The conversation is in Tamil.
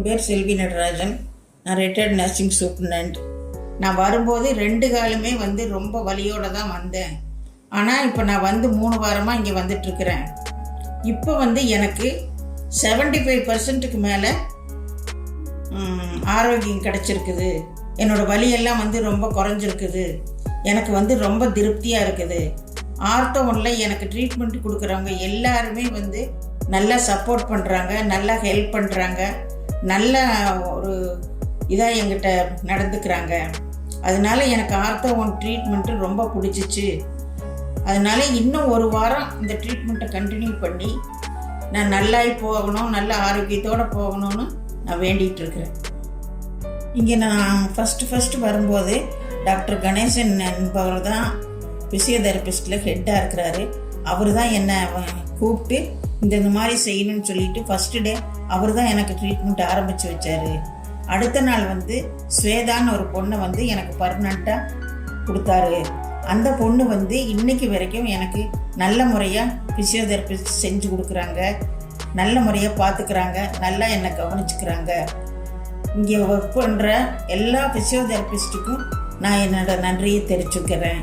பேர் செல்வி நடராஜன். நான் ரிட்டையர்ட் நர்சிங் சூப்பர்டென்ட். நான் வரும்போது 2 காலுமே ரொம்ப வலியோடு தான் வந்தேன். ஆனால் இப்போ நான் 3 வாரமாக இங்கே வந்துட்டுருக்கிறேன். இப்போ எனக்கு 75% மேலே ஆரோக்கியம் கிடச்சிருக்குது. என்னோடய வலியெல்லாம் ரொம்ப குறைஞ்சிருக்குது. எனக்கு ரொம்ப திருப்தியாக இருக்குது. ஆர்த்தோவில் எனக்கு ட்ரீட்மெண்ட் கொடுக்குறவங்க எல்லாருமே நல்லா சப்போர்ட் பண்ணுறாங்க, நல்லா ஹெல்ப் பண்ணுறாங்க, நல்ல ஒரு இதாக என்கிட்ட நடந்துக்கிறாங்க. அதனால எனக்கு ஆர்த்தோ ட்ரீட்மெண்ட்டு ரொம்ப பிடிச்சிச்சு. அதனால இன்னும் 1 வாரம் இந்த ட்ரீட்மெண்ட்டை கண்டினியூ பண்ணி நான் நல்லாகி போகணும், நல்ல ஆரோக்கியத்தோடு போகணும்னு நான் வேண்டிகிட்டு இருக்கிறேன். இங்கே நான் ஃபஸ்ட்டு வரும்போது டாக்டர் கணேசன் என்பவர் தான் ஃபிசியோதெரபிஸ்டில் ஹெட்டாக இருக்கிறாரு. அவர் தான் என்னை கூப்பிட்டு இந்த மாதிரி செய்யணும்னு சொல்லிட்டு ஃபஸ்ட்டு டே அவர் தான் எனக்கு ட்ரீட்மெண்ட் ஆரம்பித்து வச்சார். அடுத்த நாள் ஸ்வேதான்னு ஒரு பொண்ணை எனக்கு பர்மனண்ட்டாக கொடுத்தாரு. அந்த பொண்ணு இன்னைக்கு வரைக்கும் எனக்கு நல்ல முறையாக ஃபிசியோதெரபிஸ்ட் செஞ்சு கொடுக்குறாங்க, நல்ல முறையாக பார்த்துக்கிறாங்க, நல்லா என்னை கவனிச்சுக்கிறாங்க. இங்கே ஒர்க் பண்ணுற எல்லா ஃபிசியோதெரபிஸ்ட்டுக்கும் நான் என்னோடய நன்றியை தெரிவிச்சுக்கிறேன்.